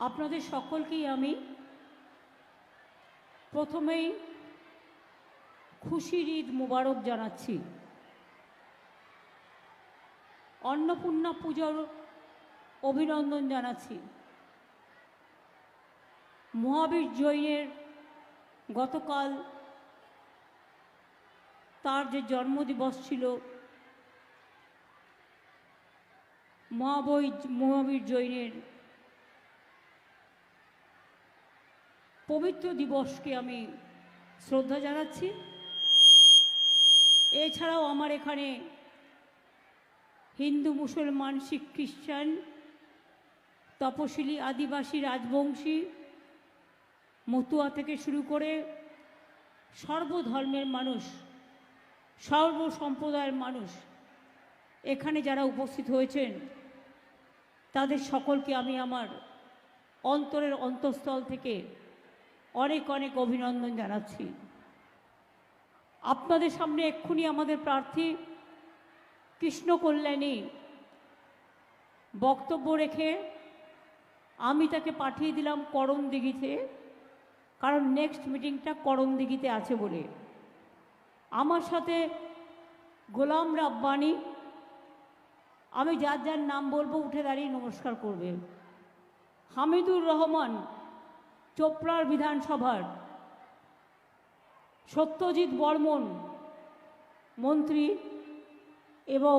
আপনাদের সকলকেই আমি প্রথমেই খুশির ঈদ মোবারক জানাচ্ছি। অন্নপূর্ণা পুজোর অভিনন্দন জানাচ্ছি। মহাবীর জৈনের গতকাল তার যে জন্মদিবস ছিল, মহাবীর জৈনের পবিত্র দিবসকে আমি শ্রদ্ধা জানাচ্ছি। এছাড়াও আমার এখানে হিন্দু, মুসলমান, শিখ, খ্রিস্টান, তপশিলি, আদিবাসী, রাজবংশী, মতুয়া থেকে শুরু করে সর্বধর্মের মানুষ, সর্ব সম্প্রদায়ের মানুষ এখানে যারা উপস্থিত হয়েছেন তাদের সকলকে আমি আমার অন্তরের অন্তঃস্থল থেকে অনেক অনেক অভিনন্দন জানাচ্ছি। আপনাদের সামনে এক্ষুনি আমাদের প্রার্থী কৃষ্ণ কল্যাণী বক্তব্য রেখে আমি তাকে পাঠিয়ে দিলাম করণদিঘিতে, কারণ নেক্সট মিটিংটা করণদিঘিতে আছে বলে। আমার সাথে গোলাম রাব্বানি, আমি যার যার নাম বলবো উঠে দাঁড়িয়ে নমস্কার করবে। হামিদুর রহমান চোপড়ার বিধানসভার, সত্যজিৎ বর্মন মন্ত্রী এবং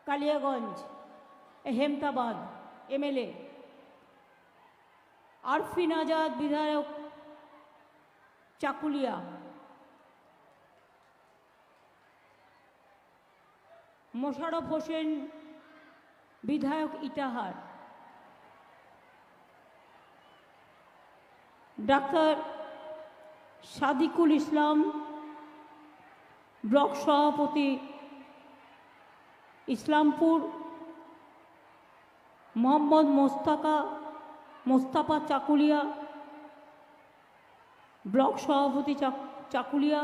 কালিয়াগঞ্জ হেমতাবাদ এমএলএ, আরফিন আজাদ বিধায়ক চাকুলিয়া, মোশাররফ হোসেন বিধায়ক ইটাহার, ডাক্তার সাদিকুল ইসলাম ব্লক সভাপতি ইসলামপুর, মোহাম্মদ মোস্তাফা চাকুলিয়া ব্লক সভাপতি চাকুলিয়া,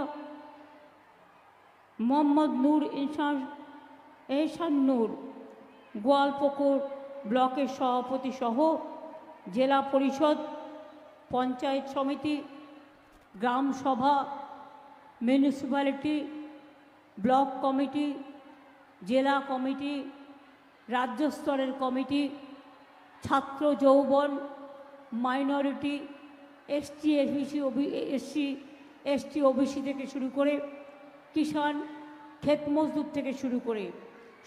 মোহাম্মদ নূর এহসান নূর গোয়ালপুকুর ব্লকের সভাপতি সহ জেলা পরিষদ, পঞ্চায়েত সমিতি, গ্রাম সভা, মিউনিসিপ্যালিটি, ব্লক কমিটি, জেলা কমিটি, রাজ্য স্তরের কমিটি, ছাত্র যৌবন, মাইনরিটি, এসটি ওবিসি থেকে শুরু করে কিষাণ, ক্ষেত মজদুর থেকে শুরু করে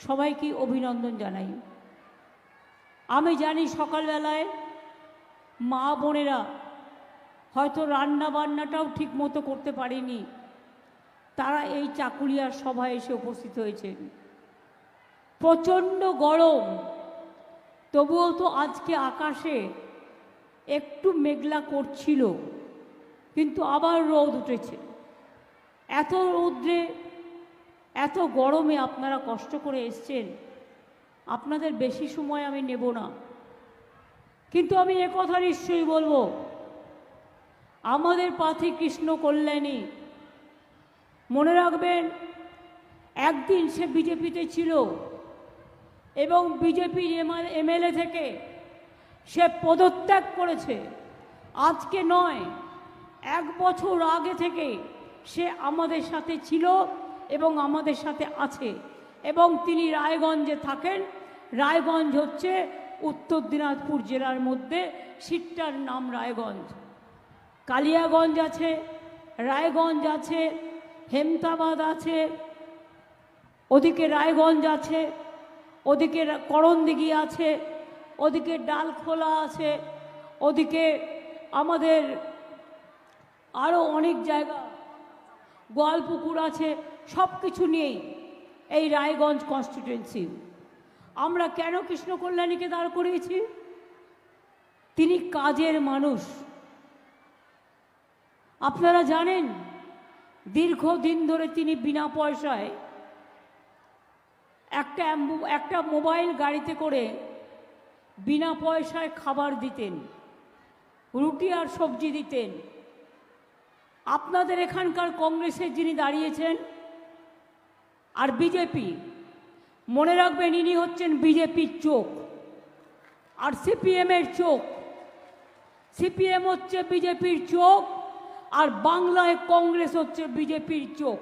সবাইকে অভিনন্দন জানাই। আমি জানি সকালবেলায় মা বোনেরা হয়তো রান্না বান্নাটাও ঠিক মতো করতে পারেনি, তারা এই চাকুলিয়ার সভায় এসে উপস্থিত হয়েছেন। প্রচণ্ড গরম, তবুও তো আজকে আকাশে একটু মেঘলা করছিল, কিন্তু আবার রোদ উঠেছে। এত রৌদ্রে, এত গরমে আপনারা কষ্ট করে এসছেন, আপনাদের বেশি সময় আমি নেব না। কিন্তু আমি একথা নিশ্চয়ই বলবো, আমাদের প্রার্থী কৃষ্ণ কল্যাণী, মনে রাখবেন একদিন সে বিজেপিতে ছিল এবং বিজেপির এমএলএ থেকে সে পদত্যাগ করেছে। আজকে নয়, 1 বছর আগে থেকে সে আমাদের সাথে ছিল এবং আমাদের সাথে আছে, এবং তিনি রায়গঞ্জে থাকেন। রায়গঞ্জ হচ্ছে উত্তর দিনাজপুর জেলার মধ্যে, সিটটার নাম রায়গঞ্জ। কালিয়াগঞ্জ আছে, রায়গঞ্জ আছে, হেমতাবাদ আছে, ওদিকে রায়গঞ্জ আছে, ওদিকে করণদিঘি আছে, ওদিকে ডালখোলা আছে, ওদিকে আমাদের আরও অনেক জায়গা, গোয়ালপুকুর আছে। সব কিছু নিয়েই এই রায়গঞ্জ কনস্টিটুয়েন্সি। আমরা কেন কৃষ্ণ কল্যাণীকে দাঁড় করিয়েছি? তিনি কাজের মানুষ। আপনারা জানেন দীর্ঘদিন ধরে তিনি বিনা পয়সায় একটা মোবাইল গাড়িতে করে বিনা পয়সায় খাবার দিতেন, রুটি আর সবজি দিতেন। আপনাদের এখানকার কংগ্রেসের যিনি দাঁড়িয়েছেন আর বিজেপি, মনে রাখবেন ইনি হচ্ছেন বিজেপির চোখ। আর সিপিএমের চোখ। সিপিএম হচ্ছে বিজেপির চোখ, আর বাংলায় কংগ্রেস হচ্ছে বিজেপির চোখ।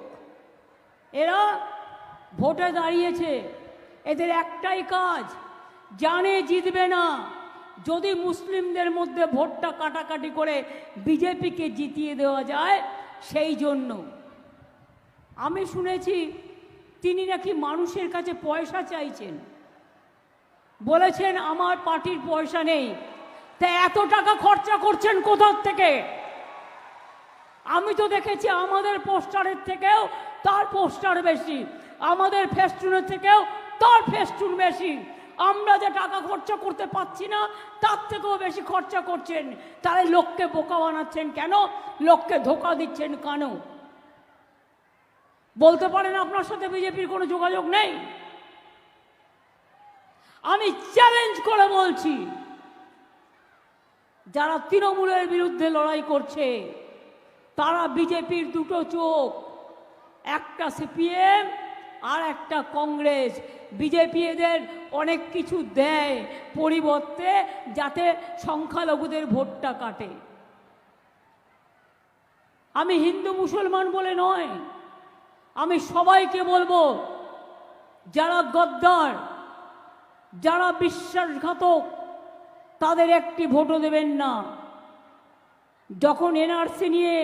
এরা ভোটে দাঁড়িয়েছে, এদের একটাই কাজ, জানে জিতবে না, যদি মুসলিমদের মধ্যে ভোটটা কাটাকাটি করে বিজেপিকে জিতিয়ে দেওয়া যায় সেই জন্য। আমি শুনেছি তিনি নাকি মানুষের কাছে পয়সা চাইছেন, বলেছেন আমার পার্টির পয়সা নেই। তা এত টাকা খরচা করছেন কোথার থেকে? আমি তো দেখেছি আমাদের পোস্টারের থেকেও তার পোস্টার বেশি, আমাদের ফেস্টুনের থেকেও তার ফেস্টুন বেশি। আমরা যে টাকা খরচা করতে পারছি না তার থেকেও বেশি খরচা করছেন। তাহলে লোককে বোকা বানাচ্ছেন কেন? লোককে ধোকা দিচ্ছেন কেন? বলতে পারেন আপনার সাথে বিজেপির কোনো যোগাযোগ নেই? আমি চ্যালেঞ্জ করে বলছি, যারা তৃণমূলের বিরুদ্ধে লড়াই করছে তারা বিজেপির দুটো চোখ, একটা সিপিএম আর একটা কংগ্রেস। বিজেপি এদের অনেক কিছু দেয় পরিবর্তে, যাতে সংখ্যালঘুদের ভোটটা কাটে। আমি হিন্দু মুসলমান বলে নয়, আমি সবাইকে বলবো, যারা গদ্দার, যারা বিশ্বাসঘাতক, তাদের একটি ভোটও দেবেন না। যখন এনআরসি নিয়ে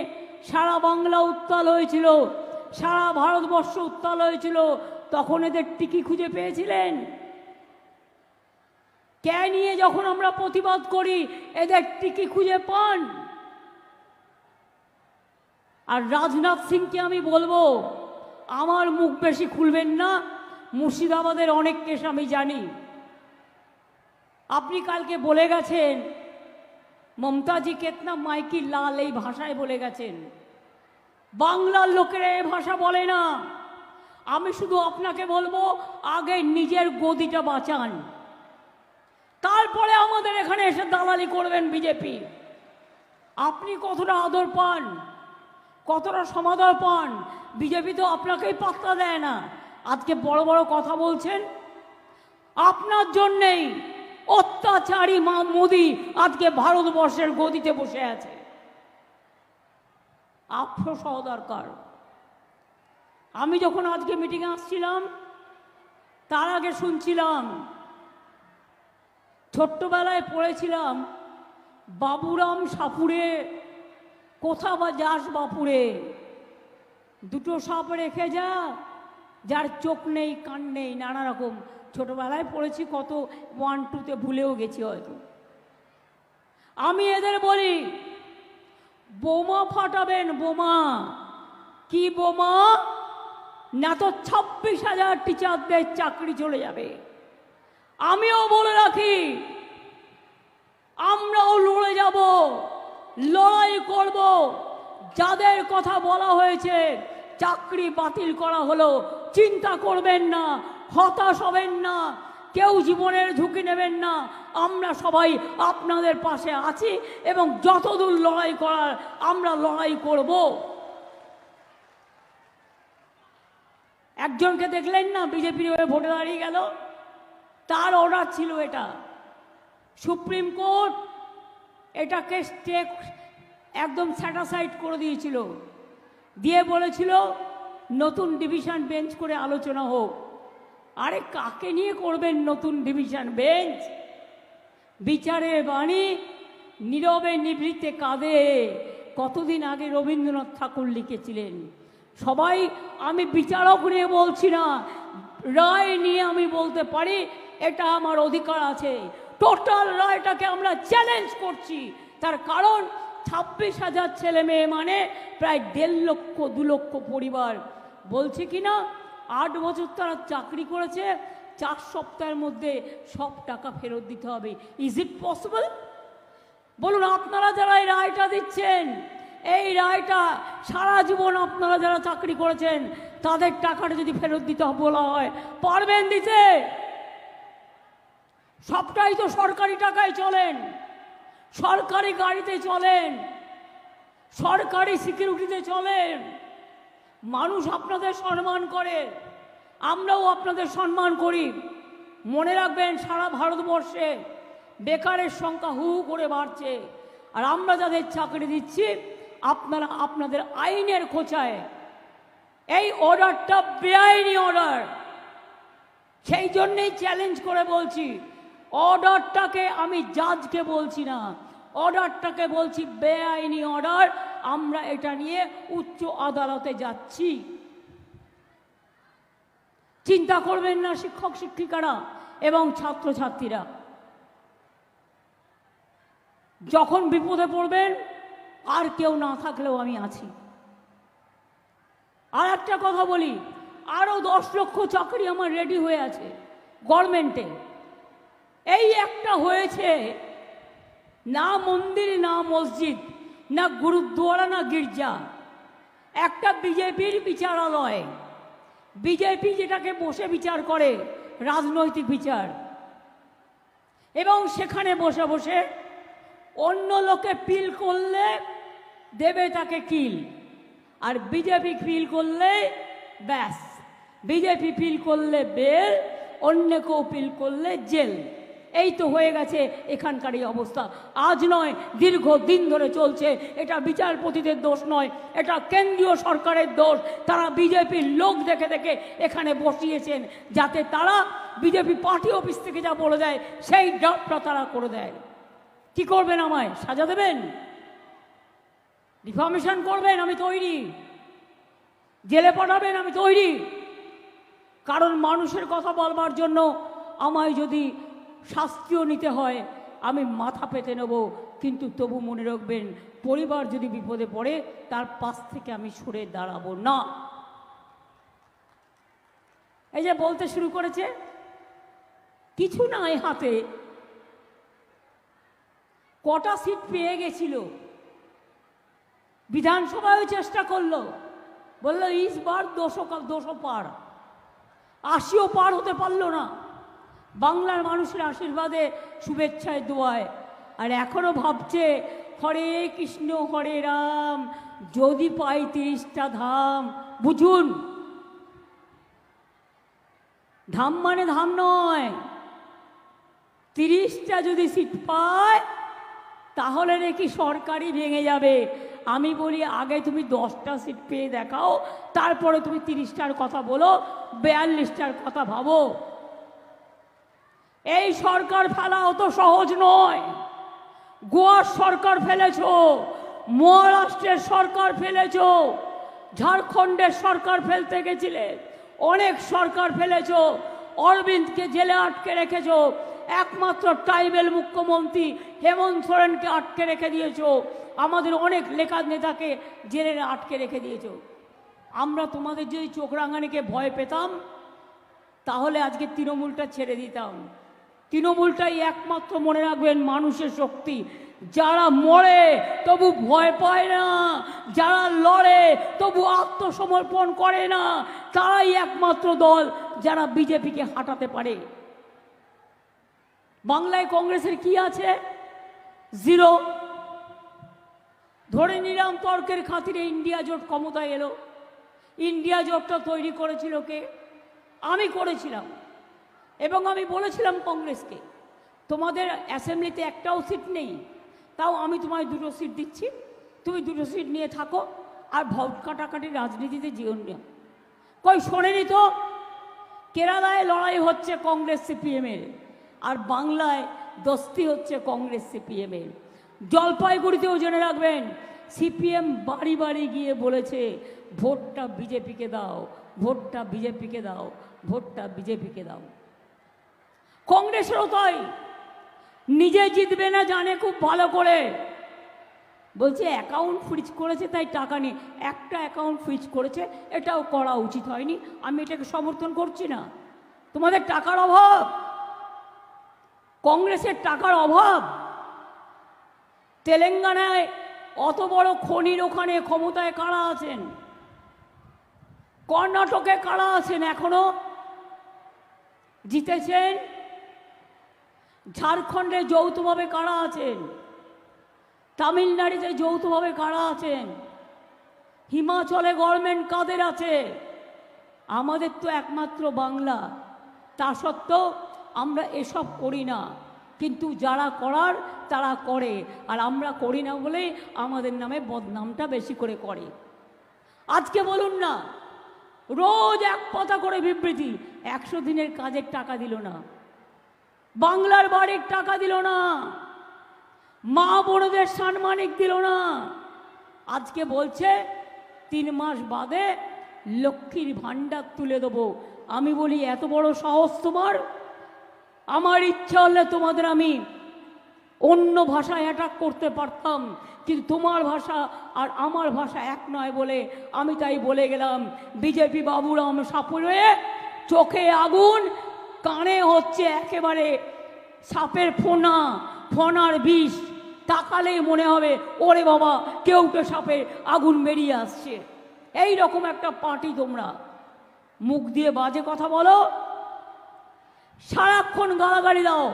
সারা বাংলা উত্তাল হয়েছিল, সারা ভারতবর্ষ উত্তাল হয়েছিল, তখন এদের টিকি খুঁজে পেয়েছিলেন? কে নিয়ে যখন আমরা প্রতিবাদ করি এদের টিকি খুঁজে পান? আর রাজনাথ সিংকে আমি বলবো, আমার মুখ বেশি খুলবেন না, মুর্শিদাবাদের অনেক কেস আমি জানি। আপনি কালকে বলে গেছেন মমতাজি কেতনা মাইকি লাল, এই ভাষায় বলে গেছেন। বাংলার লোকেরা এই ভাষা বলে না। আমি শুধু আপনাকে বলবো, আগে নিজের গদিটা বাঁচান, তারপরে আমাদের এখানে এসে দালালি করবেন বিজেপি। আপনি কতটা আদর পান, কতটা সমাদর পান, বিজেপি তো আপনাকেই পাত্তা দেয় না। আজকে বড় বড় কথা বলছেন, আপনার জন্যেই অত্যাচারী মোদি আজকে ভারতবর্ষের গদিতে বসে আছে। আফসোস হওয়া দরকার। আমি যখন আজকে মিটিংয়ে আসছিলাম তার আগে শুনছিলাম, ছোট্টবেলায় পড়েছিলাম বাবুরাম সাপুরে, কোথা বা যাস বাপুরে, দুটো সাপ রেখে যা, যার চোখ নেই কান নেই, নানা রকম ছোটবেলায় পড়েছি, কত 1, 2তে ভুলেও গেছি হয়তো। আমি এদের বলি, বোমা ফাটাবেন, বোমা। কি বোমা? না তো 26,000 টিচারদের চাকরি চলে যাবে। আমিও বলে রাখি, আমরাও লড়ে যাব, লড়াই করব। যাদের কথা বলা হয়েছে চাকরি বাতিল করা হলো, চিন্তা করবেন না, হতাশ হবেন না, কেউ জীবনের ঝুঁকি নেবেন না। আমরা সবাই আপনাদের পাশে আছি এবং যতদূর লড়াই করার আমরা লড়াই করব। একজনকে দেখলেন না বিজেপির হয়ে ভোটে দাঁড়িয়ে গেল, তার অর্ডার ছিল এটা। সুপ্রিম কোর্ট এটাকে একদম স্যাটিসফাইড করে দিয়েছিল, দিয়ে বলেছিল নতুন ডিভিশন বেঞ্চ করে আলোচনা হোক। আরে কাকে নিয়ে করবেন নতুন ডিভিশন বেঞ্চ? বিচারের বাণী নীরবে নিভৃতে কাঁদে, কতদিন আগে রবীন্দ্রনাথ ঠাকুর লিখেছিলেন। সবাই, আমি বিচারক নিয়ে বলছি না, রায় নিয়ে আমি বলতে পারি, এটা আমার অধিকার আছে। টোটাল রায়টাকে আমরা চ্যালেঞ্জ করছি, তার কারণ 26,000 ছেলে মেয়ে মানে প্রায় 1.5 লক্ষ 2 লক্ষ পরিবার। বলছে কি না 8 বছর তারা চাকরি করেছে, 4 সপ্তাহের মধ্যে সব টাকা ফেরত দিতে হবে। Is it possible? বলুন, আপনারা যারা এই রায়টা দিচ্ছেন, এই রায়টা সারা জীবন আপনারা যারা চাকরি করেছেন তাদের টাকাটা যদি ফেরত দিতে বলা হয়, পারবেন দিতে? সবটাই তো সরকারি টাকায় চলেন, সরকারি গাড়িতে চলেন, সরকারি সিকিউরিটিতে চলেন। মানুষ আপনাদের সম্মান করে, আমরাও আপনাদের সম্মান করি। মনে রাখবেন, সারা ভারতবর্ষে বেকারের সংখ্যা হু হু করে বাড়ছে, আর আমরা যাদের চাকরি দিচ্ছি আপনারা আপনাদের আইনের খোঁচায় এই অর্ডারটা বেআইনি অর্ডার। সেই জন্যেই চ্যালেঞ্জ করে বলছি, অর্ডারটাকে আমি জাজকে বলছি না, অর্ডারটাকে বলছি বেআইনি অর্ডার। আমরা এটা নিয়ে উচ্চ আদালতে যাচ্ছি। চিন্তা করবেন না শিক্ষক শিক্ষিকারা এবং ছাত্রছাত্রীরা, যখন বিপদে পড়বেন আর কেউ না থাকলেও আমি আছি। আর একটা কথা বলি, আরো 10 লক্ষ চাকরি আমার রেডি হয়ে আছে গভর্নমেন্টে। এই একটা হয়েছে, না মন্দির না মসজিদ না গুরুদ্বারা না গির্জা, একটা বিজেপির বিচারালয়। বিজেপি যেটাকে বসে বিচার করে, রাজনৈতিক বিচার, এবং সেখানে বসে বসে অন্য লোকে পিল করলে দেবে তাকে কিল, আর বিজেপি পিল করলে ব্যাস, বিজেপি পিল করলে বেল, অন্য কেউ পিল করলে জেল। এই তো হয়ে গেছে এখানকার এই অবস্থা। আজ নয়, দীর্ঘ দিন ধরে চলছে। এটা বিচারপতিদের দোষ নয়, এটা কেন্দ্রীয় সরকারের দোষ। তারা বিজেপির লোক দেখে দেখে এখানে বসিয়েছেন, যাতে তারা বিজেপি পার্টি অফিস থেকে যা বলে দেয় সেই ড্রাফটটা তারা করে দেয়। কি করবেন? আমায় সাজা দেবেন? ডিফামেশন করবেন? আমি তৈরি। জেলে পাঠাবেন? আমি তৈরি। কারণ মানুষের কথা বলবার জন্য আমায় যদি শাস্তিও নিতে হয় আমি মাথা পেতে নেব, কিন্তু তবু মনে রাখবেন, পরিবার যদি বিপদে পড়ে তার পাশ থেকে আমি সরে দাঁড়াবো না। এই যে বলতে শুরু করেছে, কিছু নাই হাতে, কটা সিট পেয়ে গেছিল, বিধানসভায় চেষ্টা করলো, বললো ইস বার 200 পার, 80ও পার হতে পারলো না। বাংলার মানুষের আশীর্বাদে, শুভেচ্ছায়, দোয়ায়। আর এখনো ভাবছে হরে কৃষ্ণ হরে রাম, যদি পাই 30টা ধাম। বুঝুন, ধাম মানে ধাম নয়, 30টা যদি সিট পায় তাহলে নাকি সরকারই ভেঙে যাবে। আমি বলি আগে তুমি 10টা সিট পেয়ে দেখাও, তারপরে তুমি 30টার কথা বলো, 42টার কথা ভাবো। এই সরকার ফেলা অত সহজ নয়। গোয়ার সরকার ফেলেছ, মহারাষ্ট্রের সরকার ফেলেছ, ঝাড়খণ্ডের সরকার ফেলতে গেছিলে, অনেক সরকার ফেলেছ, অরবিন্দকে জেলে আটকে রেখেছ, একমাত্র ট্রাইবেল মুখ্যমন্ত্রী হেমন্ত সোরেনকে আটকে রেখে দিয়েছ, আমাদের অনেক লেখা নেতাকে জেলে আটকে রেখে দিয়েছ। আমরা তোমাদের যদি চোখ রাঙানিকে ভয় পেতাম তাহলে আজকে তৃণমূলটা ছেড়ে দিতাম। তৃণমূলটাই একমাত্র, মনে রাখবেন, মানুষের শক্তি। যারা মরে তবু ভয় পায় না, যারা লড়ে তবু আত্মসমর্পণ করে না, তারাই একমাত্র দল যারা বিজেপিকে হাঁটাতে পারে। বাংলায় কংগ্রেসের কি আছে? জিরো। ধরে নিলাম তর্কের খাতিরে ইন্ডিয়া জোট ক্ষমতায় এলো। ইন্ডিয়া জোটটা তৈরি করেছিল কে? আমি করেছিলাম। এবং আমি বলেছিলাম কংগ্রেসকে, তোমাদের অ্যাসেম্বলিতে একটাও সিট নেই, তাও আমি তোমায় 2টো সিট দিচ্ছি, তুমি 2টো সিট নিয়ে থাকো, আর ভোট কাটাকাটির রাজনীতিতে যেও না। কই শোনেনি তো? কেরালায় লড়াই হচ্ছে কংগ্রেস সিপিএমের, আর বাংলায় দস্তি হচ্ছে কংগ্রেস সিপিএমের। জলপাইগুড়িতেও জেনে রাখবেন, সিপিএম বাড়ি বাড়ি গিয়ে বলেছে ভোটটা বিজেপিকে দাও, ভোটটা বিজেপিকে দাও, ভোটটা বিজেপিকে দাও। কংগ্রেসেরও তাই, নিজে জিতবে না জানে খুব ভালো করে। বলছে অ্যাকাউন্ট ফ্রিজ করেছে তাই টাকা নেই। একটা অ্যাকাউন্ট ফ্রিজ করেছে, এটাও করা উচিত হয়নি, আমি এটাকে সমর্থন করছি না। তোমাদের টাকার অভাব, কংগ্রেসের টাকার অভাব। তেলেঙ্গানায় অত বড় খনির ওখানে ক্ষমতায় কারা আছেন? কর্ণাটকে কারা আছেন? এখনো জিতেছেন। ঝাড়খণ্ডে যৌথভাবে কারা আছেন? তামিলনাড়ুতে যৌথভাবে কারা আছেন? হিমাচলে গভর্নমেন্ট কাদের আছে? আমাদের তো একমাত্র বাংলা। তা সত্ত্বেও আমরা এসব করি না। কিন্তু যারা করার তারা করে, আর আমরা করি না বলেই আমাদের নামে বদনামটা বেশি করে করে। আজকে বলুন না, রোজ এক কথা করে বিবৃতি, 100 দিনের কাজের টাকা দিল না, বাংলার বাড়ির টাকা দিল না, মা বোনদের সাম্মানিক দিল না। আজকে বলছে 3 মাস বাদে লক্ষ্মীর ভাণ্ডার তুলে দেবো। আমি বলি এত বড় সাহস তোমার? আমার ইচ্ছা হলে তোমাদের আমি অন্য ভাষায় অ্যাটাক করতে পারতাম, কিন্তু তোমার ভাষা আর আমার ভাষা এক নয় বলে আমি তাই বলে গেলাম। বিজেপি বাবুরাম সাপুরে চোখে আগুন, কানে হচ্ছে একেবারে সাপের ফোনা, ফোনার বিষ। তাকালেই মনে হবে ওরে বাবা, কেউ তো সাপের আগুন বেরিয়ে আসছে। এই রকম একটা পার্টি তোমরা। মুখ দিয়ে বাজে কথা বলো, সারাক্ষণ গালাগালি দাও।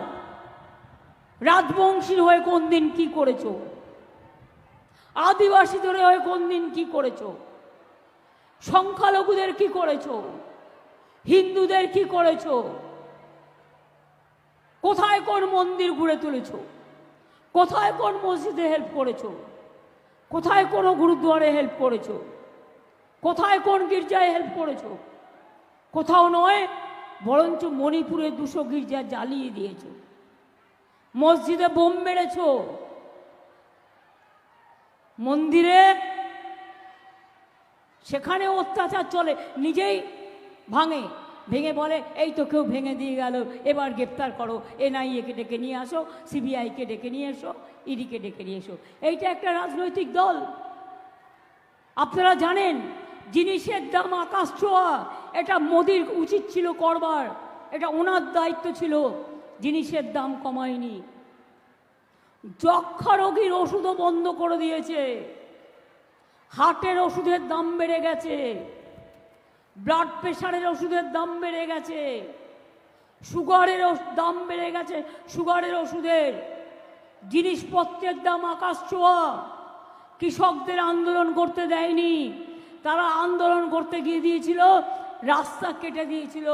রাজবংশীর হয়ে কোন দিন কি করেছো? আদিবাসীদের হয়ে কোন দিন কি করেছো? সংখ্যালঘুদের কি করেছো? হিন্দুদের কি করেছো? কোথায় কোন মন্দির ঘুরে তুলেছো? কোথায় কোন মসজিদে হেল্প করেছো? কোথায় কোন গুরুদ্বারে হেল্প করেছো? কোথায় কোন গির্জায় হেল্প করেছো? কোথাও নয়, বরঞ্চ মণিপুরে 200 গির্জা জ্বালিয়ে দিয়েছো, মসজিদে বোম মেরেছো, মন্দিরে সেখানে অত্যাচার চলে, নিজেই ভেঙে বলে এই তো কেউ ভেঙে দিয়ে গেল, এবার গ্রেপ্তার করো, NIA-কে ডেকে নিয়ে আসো, CBI-কে ডেকে নিয়ে এসো, ED-কে ডেকে নিয়ে এসো। এইটা একটা রাজনৈতিক দল। আপনারা জানেন জিনিসের দাম আকাশ ছোঁয়া, এটা মোদির উচিত ছিল করবার, এটা ওনার দায়িত্ব ছিল, জিনিসের দাম কমায়নি। যক্ষা রোগীর ওষুধও বন্ধ করে দিয়েছে, হার্টের ওষুধের দাম বেড়ে গেছে, ব্লাড প্রেশারের ওষুধের দাম বেড়ে গেছে, সুগারের দাম বেড়ে গেছে, সুগারের ওষুধের, জিনিসপত্রের দাম আকাশ ছোঁয়া। কৃষকদের আন্দোলন করতে দেয়নি, তারা আন্দোলন করতে গিয়ে দিয়েছিল, রাস্তা কেটে দিয়েছিল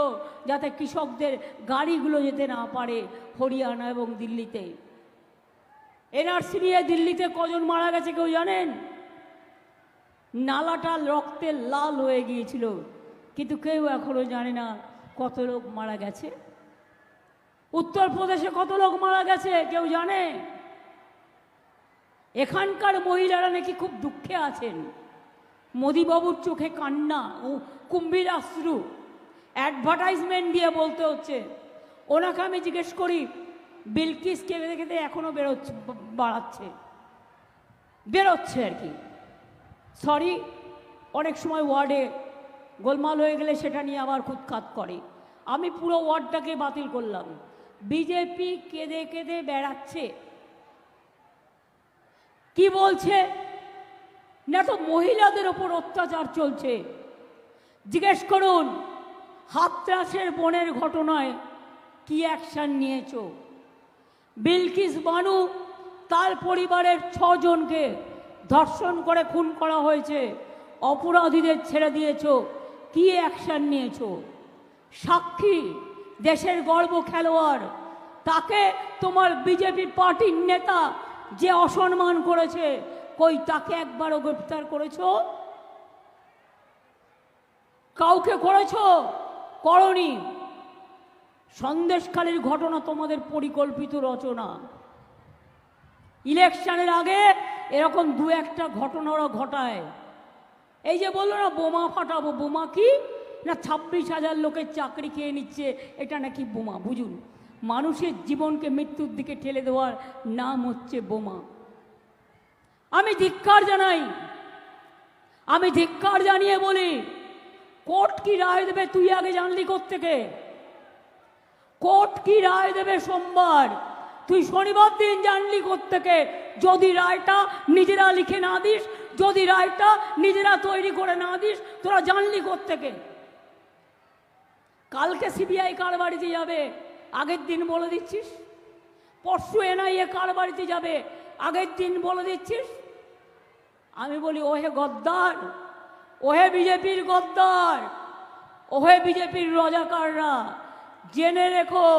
যাতে কৃষকদের গাড়িগুলো যেতে না পারে হরিয়ানা এবং দিল্লিতে। NRC নিয়ে দিল্লিতে কজন মারা গেছে কেউ জানেন? নালাটা রক্তে লাল হয়ে গিয়েছিল, কিন্তু কেউ এখনো জানে না কত লোক মারা গেছে। উত্তরপ্রদেশে কত লোক মারা গেছে কেউ জানে? এখানকার মহিলারা নাকি খুব দুঃখে আছেন, মোদিবাবুর চোখে কান্না ও কুম্ভীর আশ্রু। অ্যাডভার্টাইজমেন্ট দিয়ে বলতে হচ্ছে। ওনাকে আমি জিজ্ঞেস করি, বিলকিস কেঁদে কেঁদে এখনো বেরোচ্ছে আর কি। সরি, অনেক সময় ওয়ার্ডে গোলমাল হয়ে গেলে সেটা নিয়ে আবার খুঁতখাত করে। আমি পুরো ওয়ার্ডটাকে বাতিল করলাম। বিজেপি কেঁদে কেঁদে বেড়াচ্ছে। কি বলছে না, তো মহিলাদের ওপর অত্যাচার চলছে। জিজ্ঞেস করুন হাতরাসের বোনের ঘটনায় কি অ্যাকশন নিয়েছো? বিলকিস বানু, তার পরিবারের 6 জনকে ধর্ষণ করে খুন করা হয়েছে, অপরাধীদের ছেড়ে দিয়েছো, কি অ্যাকশন নিয়েছো? সাক্ষী, দেশের গর্ব খেলোয়াড়, তাকে তোমার বিজেপি পার্টির নেতা যে অসম্মান করেছে, কই তাকে একবারও গ্রেফতার করেছো? কাউকে করেছো? করনি। সন্দেশখালীর ঘটনা তোমাদের পরিকল্পিত রচনা। ইলেকশনের আগে এরকম 2-1টা ঘটনা ওরা ঘটায়। এই যে বললো না বোমা ফাটাবো, বোমা কি না 26,000 লোকের চাকরি খেয়ে নিচ্ছে, এটা নাকি বোমা। বুঝুন, মানুষের জীবনকে মৃত্যুর দিকে ঠেলে দেওয়ার নাম হচ্ছে বোমা। আমি ধিক্কার জানাই, আমি ধিক্কার জানিয়ে বলি, কোর্ট কি রায় দেবে তুই আগে জানলি কোত্থেকে? কোর্ট কি রায় দেবে সোমবার, তুই শনিবার দিন জানলি কোত্থেকে? যদি রায়টা নিজেরা লিখে না দিস, যদি রায়টা নিজেরা তৈরি করে না দিস, তোরা জানলি কোত্থেকে? কালকে CBI কার বাড়িতে যাবে আগের দিন বলে দিচ্ছিস, পরশু NIA কার বাড়িতে যাবে আগের দিন বলে দিচ্ছিস। আমি বলি ওহে গদ্দার, ওহে বিজেপির গদ্দার, ওহে বিজেপির রজাকাররা, জেনে রেখো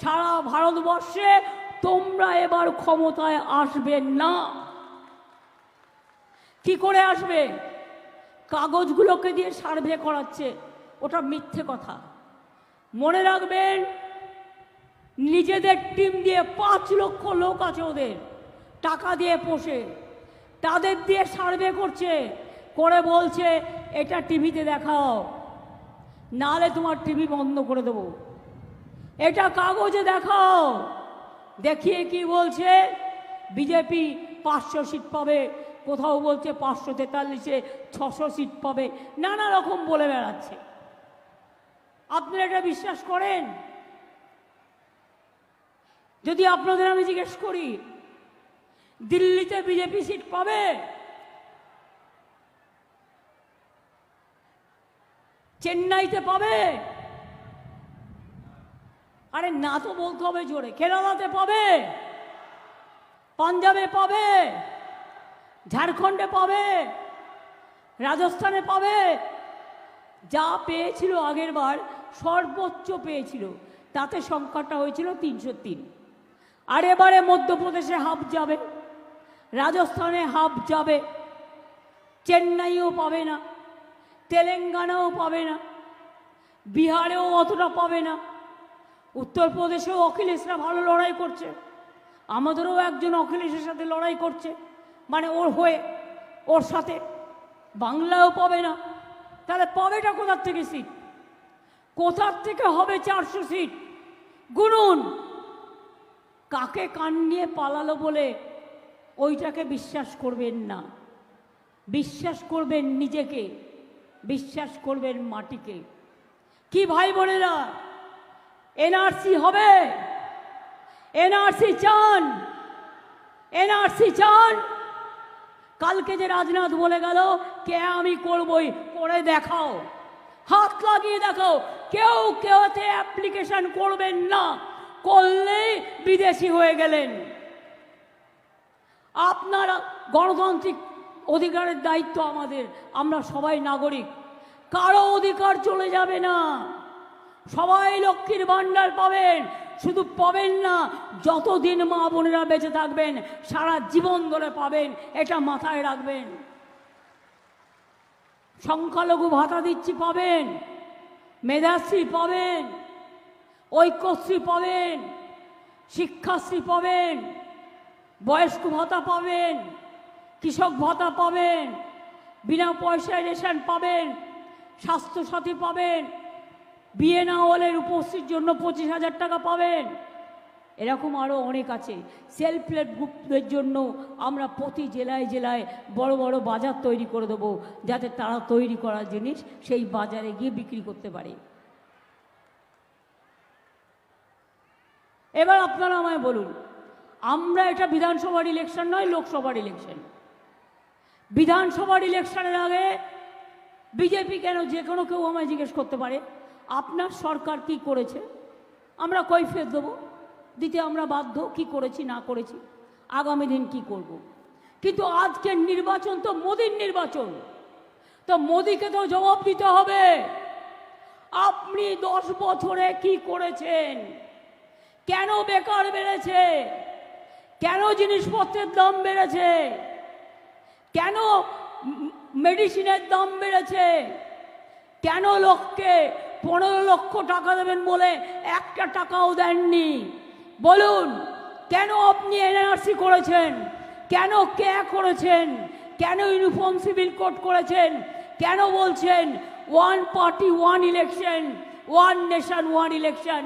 সারা ভারতবর্ষে তোমরা এবার ক্ষমতায় আসবে না। কি করে আসবে? কাগজগুলোকে দিয়ে সার্ভে করাচ্ছে, ওটা মিথ্যে কথা। মনে রাখবেন, নিজেদের টিম দিয়ে 5 লক্ষ লোক আছে ওদের, টাকা দিয়ে পোষে, তাদের দিয়ে সার্ভে করছে, করে বলছে এটা টিভিতে দেখাও, নালে তোমার টিভি বন্ধ করে দেবো। এটা কাগজে দেখাও, দেখিয়ে কি বলছে বিজেপি 500 সিট পাবে, কোথাও বলছে 543-এ 600 সিট পাবে, নানা রকম বলে বেড়াচ্ছে। আপনারা এটা বিশ্বাস করেন? যদি আপনাদের আমি জিজ্ঞেস করি, দিল্লিতে বিজেপি সিট পাবে? চেন্নাইতে পাবে? আরে না তো বলতে হবে জোরে। কেরালাতে পাবে? পাঞ্জাবে পাবে? ঝাড়খণ্ডে পাবে? রাজস্থানে পাবে? যা পেয়েছিল আগের বার, সর্বোচ্চ পেয়েছিল, তাতে সংখ্যাটা হয়েছিল 303। আর এবারে মধ্যপ্রদেশে হাফ যাবে, রাজস্থানে হাফ যাবে, চেন্নাইও পাবে না, তেলেঙ্গানাও পাবে না, বিহারেও অতটা পাবে না, উত্তরপ্রদেশেও অখিলেশরা ভালো লড়াই করছে, আমাদেরও একজন অখিলেশের সাথে লড়াই করছে, মানে ওর হয়ে, ওর সাথে। বাংলাও পাবে না। তাহলে পাবেটা কোথার থেকে সিট? কোথার থেকে হবে 400 সিট? গুনুন। কাকে কান নিয়ে পালালো বলে ওইটাকে বিশ্বাস করবেন না। বিশ্বাস করবেন নিজেকে, বিশ্বাস করবেন মাটিকে। কি ভাই বোনেরা, এনআরসি হবে? এনআরসি চান? এনআরসি চান? কালকে যে রাজনাথ বলে গেল কে আমি করবই, করে দেখাও, হাত লাগিয়ে দেখাও। কেউ কেউতে অ্যাপ্লিকেশন করবেন না, করলেই বিদেশি হয়ে গেলেন। আপনারা গণতান্ত্রিক অধিকারের দায়িত্ব আমাদের, আমরা সবাই নাগরিক, কারো অধিকার চলে যাবে না। সবাই লক্ষ্মীর ভাণ্ডার পাবেন, শুধু পাবেন না, যতদিন মা বোনেরা বেঁচে থাকবেন সারা জীবন ধরে পাবেন, এটা মাথায় রাখবেন। সংখ্যালঘু ভাতা দিচ্ছি পাবেন, মেধাশ্রী পাবেন, ঐক্যশ্রী পাবেন, শিক্ষাশ্রী পাবেন, বয়স্ক ভাতা পাবেন, কৃষক ভাতা পাবেন, বিনা পয়সায় রেশন পাবেন, স্বাস্থ্যসাথী পাবেন, বিয়ে না হলে রূপশ্রীর জন্য 25,000 টাকা পাবেন। এরকম আরও অনেক আছে। সেলফ হেল্প গ্রুপদের জন্য আমরা প্রতি জেলায় জেলায় বড় বড় বাজার তৈরি করে দেবো, যাতে তারা তৈরি করা জিনিস সেই বাজারে গিয়ে বিক্রি করতে পারে। এবার আপনারা আমায় বলুন, আমরা এটা বিধানসভার ইলেকশন নয়, লোকসভার ইলেকশন। বিধানসভার ইলেকশনের আগে বিজেপি কেন, যে কোনো কেউ আমায় জিজ্ঞেস করতে পারে আপনার সরকার কি করেছে, আমরা কৈফিয়ত দেবো, দিতে আমরা বাধ্য, কি করেছি না করেছি, আগামী দিন কি করব। কিন্তু আজকের নির্বাচন তো মোদির নির্বাচন, তো মোদিকে তো জবাব দিতে হবে। আপনি 10 বছরে কি করেছেন? কেন বেকার বেড়েছে? কেন জিনিসপত্রের দাম বেড়েছে? কেন মেডিসিনের দাম বেড়েছে? কেন লোককে 15 লক্ষ টাকা দেবেন বলে 1টা টাকাও দেননি? বলুন, কেন আপনি এনআরসি করেছেন? কেন কে করেছেন? কেন ইউনিফর্ম সিভিল কোড করেছেন? কেন বলছেন 1 পার্টি 1 ইলেকশন, 1 নেশন 1 ইলেকশন?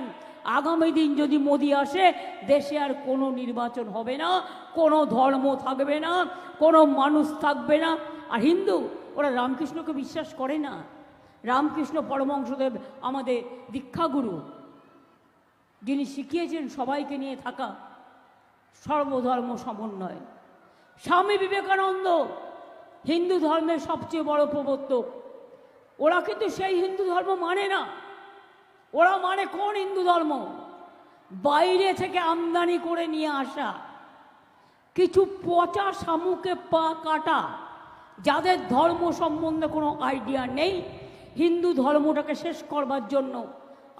আগামী দিন যদি মোদি আসে, দেশে আর কোনো নির্বাচন হবে না, কোনো ধর্ম থাকবে না, কোনো মানুষ থাকবে না। আর হিন্দু, ওরা রামকৃষ্ণকে বিশ্বাস করে না। রামকৃষ্ণ পরমহংসদেব আমাদের দীক্ষাগুরু, যিনি শিখিয়েছেন সবাইকে নিয়ে থাকা, সর্বধর্ম সমন্বয়। স্বামী বিবেকানন্দ হিন্দু ধর্মের সবচেয়ে বড় প্রবর্তক। ওরা কিন্তু সেই হিন্দু ধর্ম মানে না। ওরা মানে কোন হিন্দু ধর্ম? বাইরে থেকে আমদানি করে নিয়ে আসা কিছু পচা শামুকে পা কাটা, যাদের ধর্ম সম্বন্ধে কোনো আইডিয়া নেই, হিন্দু ধর্মটাকে শেষ করবার জন্য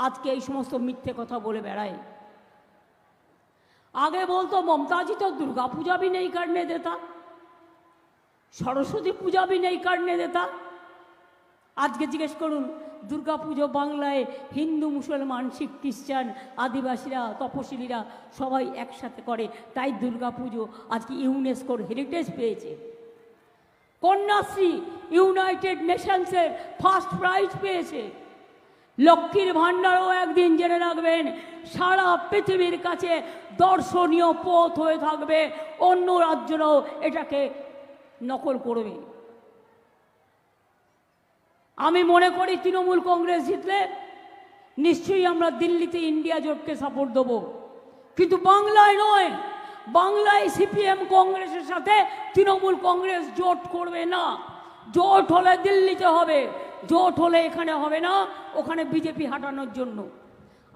আজকে এই সমস্ত মিথ্যে কথা বলে বেড়ায়। आगे बोलतो ममता जी तो दुर्गा पूजा भी नहीं करने देता, सरस्वती पूजा भी नहीं करने देता। आज के जिज्ञेस करुन दुर्गा पुजो बांगलाय हिंदू मुसलमान शिख ख्रिस्टान आदिवासीरा तपशिलीरा सबाई एकसाथे करे, ताई दुर्गा पुजो आज की यूनेस्कोर हेरिटेज पेয়েছে। कन्याश्री यूनाइटेड नेशंसের ফার্স্ট প্রাইজ পেয়েছে। লক্ষ্মীর ভান্ডারও একদিন জেনে রাখবেন সারা পৃথিবীর কাছে দর্শনীয় পথ হয়ে থাকবে, অন্য রাজ্যরাও এটাকে নকল করবে। আমি মনে করি তৃণমূল কংগ্রেস জিতলে নিশ্চয়ই আমরা দিল্লিতে ইন্ডিয়া জোটকে সাপোর্ট দেব, কিন্তু বাংলায় নয়। বাংলায় সিপিএম কংগ্রেসের সাথে তৃণমূল কংগ্রেস জোট করবে না। জোট হলে দিল্লিতে হবে, জোট হলে এখানে হবে না, ওখানে বিজেপি হাঁটানোর জন্য।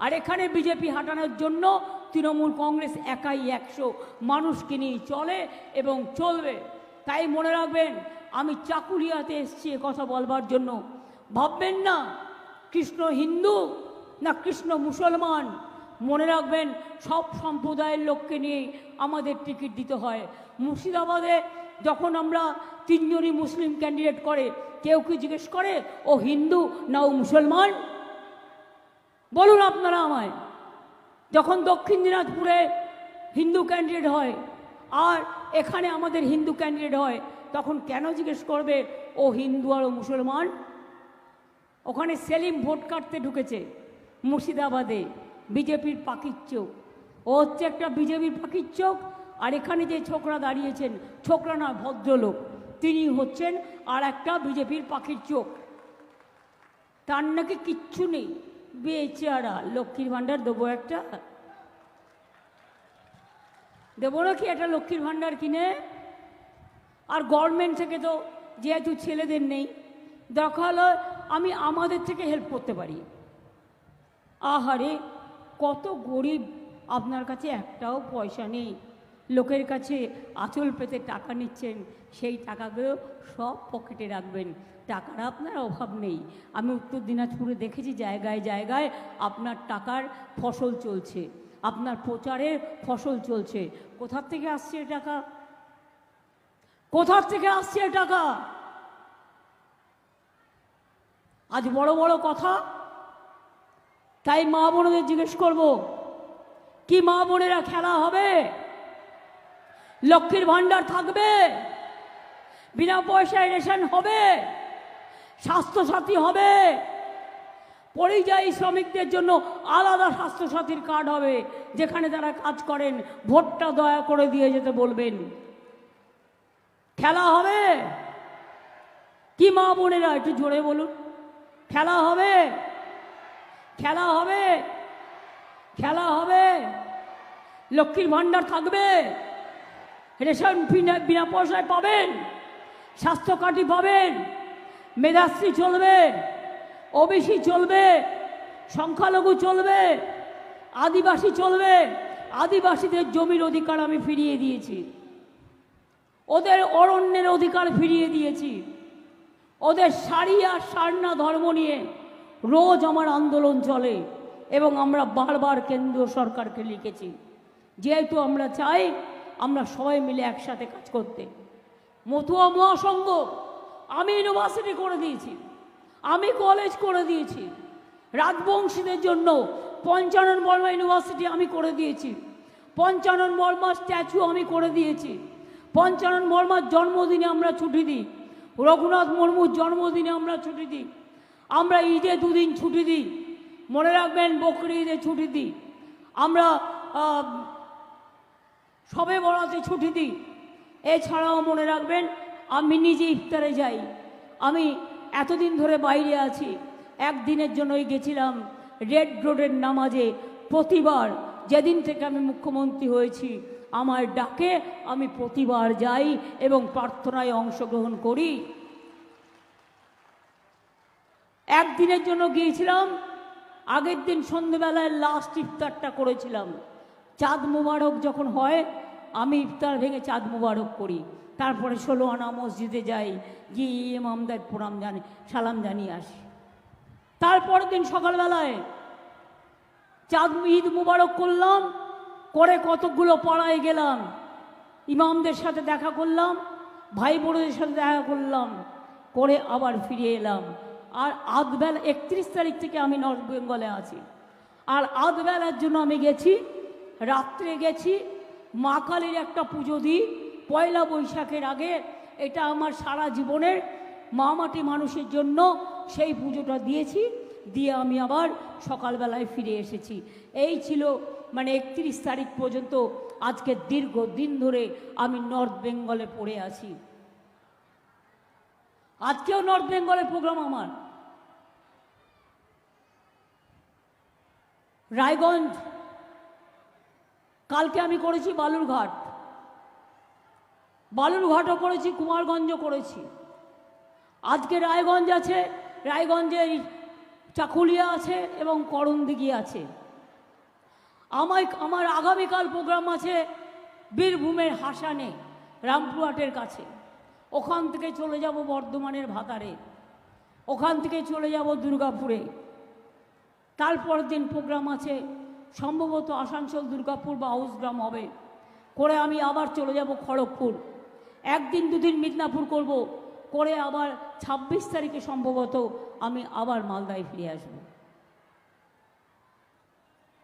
আর এখানে বিজেপি হাঁটানোর জন্য তৃণমূল কংগ্রেস একাই 100 মানুষকে নিয়ে চলে এবং চলবে। তাই মনে রাখবেন আমি চাকুলিয়াতে এসেছি কথা বলবার জন্য। ভাববেন না কৃষ্ণ হিন্দু না কৃষ্ণ মুসলমান, মনে রাখবেন সব সম্প্রদায়ের লোককে নিয়ে আমাদের টিকিট দিতে হয়। মুর্শিদাবাদে যখন আমরা 3 জনই মুসলিম ক্যান্ডিডেট করে, কেউ কি জিজ্ঞেস করে ও হিন্দু না ও মুসলমান? বলুন আপনারা আমায়। যখন দক্ষিণ দিনাজপুরে হিন্দু ক্যান্ডিডেট হয় আর এখানে আমাদের হিন্দু ক্যান্ডিডেট হয়, তখন কেন জিজ্ঞেস করবে ও হিন্দু আর ও মুসলমান? ওখানে সেলিম ভোট কাটতে ঢুকেছে মুর্শিদাবাদে, বিজেপির পাখির চোখ। ও হচ্ছে একটা বিজেপির পাখির চোখ। আর এখানে যে ছোকরা দাঁড়িয়েছেন, ছোকরা না ভদ্রলোক, তিনি হচ্ছেন আর একটা বিজেপির পাখির চোখ। তার নাকি কিচ্ছু নেই, বেচারা। লক্ষ্মীর ভাণ্ডার দেবো একটা, দেবো নাকি একটা লক্ষ্মীর ভাণ্ডার কিনে? আর গভর্নমেন্ট থেকে তো যেহেতু ছেলেদের নেই, দেখা হলো আমি আমাদের থেকে হেল্প করতে পারি। আহারে কত গরিব, আপনার কাছে একটাও পয়সা নেই, লোকের কাছে আঁচল পেতে টাকা নিচ্ছেন, সেই টাকাগুলো সব পকেটে রাখবেন, টাকার আপনার অভাব নেই। আমি উত্তর দিনাজপুরে দেখেছি জায়গায় জায়গায় আপনার টাকার ফসল চলছে, আপনার প্রচারের ফসল চলছে। কোথার থেকে আসছে টাকা? কোথার থেকে আসছে টাকা? আজ বড় বড় কথা। তাই মা বোনদের জিজ্ঞেস করব, কি মা বোনেরা খেলা হবে? লক্ষ্মীর ভাণ্ডার থাকবে? বিনা পয়সায় রেশন হবে? স্বাস্থ্যসাথী হবে? পরিযায়ী শ্রমিকদের জন্য আলাদা স্বাস্থ্যসাথীর কার্ড হবে, যেখানে তারা কাজ করেন। ভোটটা দয়া করে দিয়ে যেতে বলবেন। খেলা হবে? কি মা বোনেরা একটু জোরে বলুন, খেলা হবে? খেলা হবে? খেলা হবে? লক্ষ্মীর ভাণ্ডার থাকবে? রেশন বিনা পয়সায় পাবেন? স্বাস্থ্য কার্ডই পাবেন? মেধাশ্রী চলবে? ওবিসি চলবে? সংখ্যালঘু চলবে? আদিবাসী চলবে? আদিবাসীদের জমির অধিকার আমি ফিরিয়ে দিয়েছি, ওদের অরণ্যের অধিকার ফিরিয়ে দিয়েছি, ওদের শাড়ি আর সারনা ধর্ম নিয়ে রোজ আমার আন্দোলন চলে এবং আমরা বারবার কেন্দ্রীয় সরকারকে লিখেছি। যেহেতু আমরা চাই আমরা সবাই মিলে একসাথে কাজ করতে। মতুয়া মহাসংঘ আমি ইউনিভার্সিটি করে দিয়েছি, আমি কলেজ করে দিয়েছি। রাজবংশীদের জন্য পঞ্চানন বর্মা ইউনিভার্সিটি আমি করে দিয়েছি, পঞ্চানন বর্মার স্ট্যাচু আমি করে দিয়েছি। পঞ্চানন বর্মার জন্মদিনে আমরা ছুটি দিই, রঘুনাথ মুর্মুর জন্মদিনে আমরা ছুটি দিই, আমরা ঈদে 2 দিন ছুটি দিই, মনে রাখবেন বকরি ঈদে ছুটি দিই, আমরা সবে বরাতে ছুটি দিই। এছাড়াও মনে রাখবেন আমি নিজে ইফতারে যাই। আমি এতদিন ধরে বাইরে আছি, একদিনের জন্যই গেছিলাম রেড রোডের নামাজে। প্রতিবার যেদিন থেকে আমি মুখ্যমন্ত্রী হয়েছি আমার ডাকে আমি প্রতিবার যাই এবং প্রার্থনায় অংশগ্রহণ করি। একদিনের জন্য গিয়েছিলাম, আগের দিন সন্ধ্যেবেলায় লাস্ট ইফতারটা করেছিলাম। চাঁদ মুবারক যখন হয় আমি ইফতার ভেঙে চাঁদ মুবারক করি, তারপরে 16 আনা মসজিদে যাই, গিয়ে ইমামদের প্রণাম জানি সালাম জানিয়ে আসি। তারপরের দিন সকালবেলায় চাঁদ ঈদ মুবারক করলাম, করে কতকগুলো পাড়ায় গেলাম, ইমামদের সাথে দেখা করলাম, ভাই বোনদের সাথে দেখা করলাম, করে আবার ফিরে এলাম। আর আধবেলা 31 তারিখ থেকে আমি নর্থ বেঙ্গলে আছি। আর আধবেলার জন্য আমি গেছি, রাত্রে গেছি মা কালীর একটা পুজো দিই পয়লা বৈশাখের আগে। এটা আমার সারা জীবনের মা মাটি মানুষের জন্য সেই পুজোটা দিয়েছি, দিয়ে আমি আবার সকালবেলায় ফিরে এসেছি। এই ছিল মানে 31 তারিখ পর্যন্ত। আজকে দীর্ঘ দিন ধরে আমি নর্থ বেঙ্গলে পড়ে আছি। আজকেও নর্থ বেঙ্গলের প্রোগ্রাম আমার। রায়গঞ্জ, কালকে আমি করেছি বালুরঘাট, বালুরঘাটও করেছি, কুমারগঞ্জও করেছি। আজকে রায়গঞ্জ আছে, রায়গঞ্জের চাকুলিয়া আছে এবং করণদিঘি আছে। আমার আগামীকাল প্রোগ্রাম আছে বীরভূমের হাসানে, রামপুরহাটের কাছে। ওখান থেকে চলে যাব বর্ধমানের ভাতারে, ওখান থেকে চলে যাব দুর্গাপুরে। তারপর দিন প্রোগ্রাম আছে সম্ভবত আসানসোল, দুর্গাপুর বা হাউসগ্রাম হবে, করে আমি আবার চলে যাব খড়গপুর। একদিন দুদিন মিদনাপুর করব, করে আবার 26 তারিখে সম্ভবত আমি আবার মালদায় ফিরে আসব।